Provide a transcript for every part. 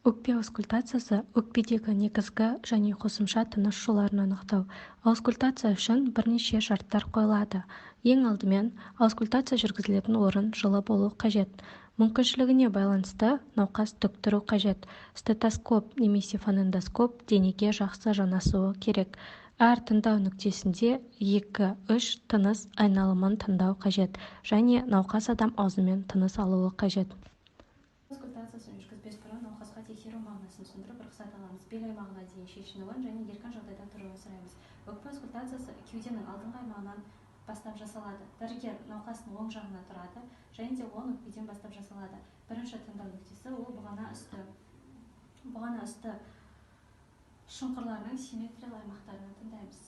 Өкпе аускультациясы өкпедегі негізгі және қосымша тыныс жолдарын анықтау. Аускультация үшін бірнеше шарттар қойылады. Ең алдымен, аускультация жүргізілетін орын жылы болу қажет. Мүмкіншілігіне байланысты науқас тік тұру қажет. Стетоскоп немесе фонендоскоп денеге жақсы жанасуы керек. Әр тыңдау нүктесінде 2-3 тыныс айналымын тыңдау қажет және науқас адам аузымен тыныс алуы қажет. Аускультациясын жүргізбес бұрын науқасқа тексеру мағынасын түсіндіріп рұқсат аламыз. Бел аймағына дейін шешінуін және еркін жағдайда тұруын сұраймыз. Өкпе аускультациясы кеуденің алдыңғы аймағынан бастап жасалады. Дәрігер науқастың оң жағына тұрады және де оң өкпеден бастап жасалады. Бірінші тыңдау нүктесі ол бұғана үсті шұңқырларының симметриялы аймақтарынан тыңдаймыз.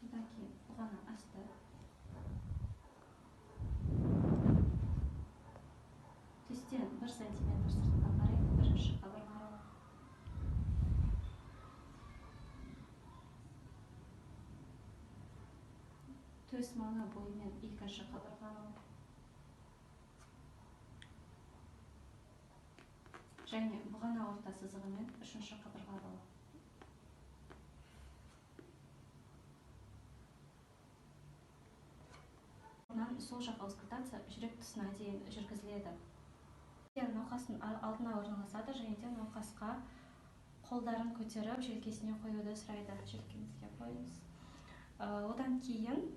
Одан кейін бұғана асты төстен 1 см сыртқа қарай бірінші қабырғалы. Төс маңы бойымен екінші қабырғалы. Және бұғана орта сызығымен үшінші қабырғалы. Сол жақ аускультация жүрек тұсына дейін жүргізіледі. Науқастың алдына орналасады және де науқасқа қолдарын көтеріп желкесіне қоюды сұрайды. Желкеңізге қойыңыз. Одан кейін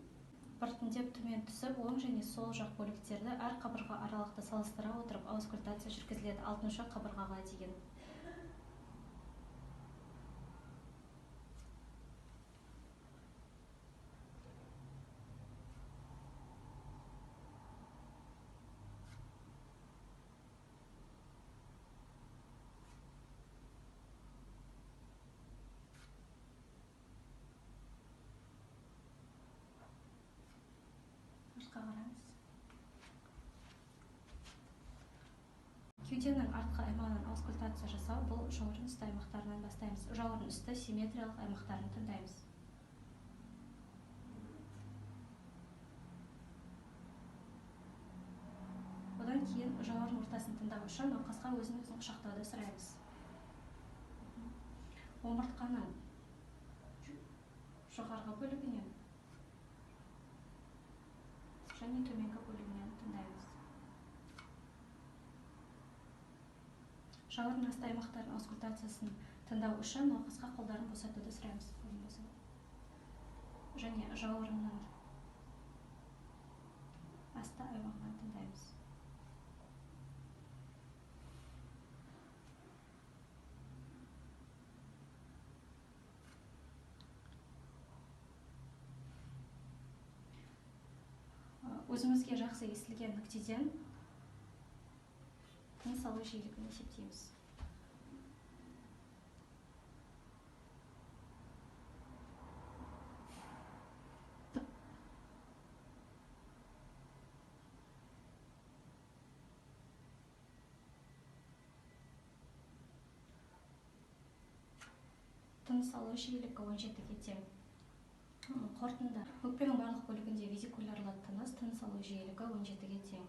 біртіндеп төмен түсіп, оң және сол жақ бөліктерді әр қабырға аралықты салыстыра отырып аускультация жүргізіледі 6-шы қабырғаға дейін. Кеуденің артқы аймағынан аускультация жасау, бұл жауырын үсті аймақтарынан бастаймыз. Жауырын үсті симметриялық аймақтарын тыңдаймыз. Одан кейін жауырын ортасын тыңдау үшін науқасқа өзін-өзін құшақтауды сұраймыз. Омыртқаның жоғарғы бөлігінен және төменгі бөлігінен тыңдаймыз. Жауырын асты аймақтардың аускультациясын тыңдау үшін науқасқа қолдарын босатуды сұраймыз. Және жауырынның асты аймағынан тыңдаймыз. Өзімізге жақсы естілген нүктеден тыныс алу жиілігін есептейміз. Тыныс алу жиілігі 17-ге тең. Қорытынды. Өкпенің барлық бөлігінде везикулярлы тыныс алу жиілігі 17-ге тең.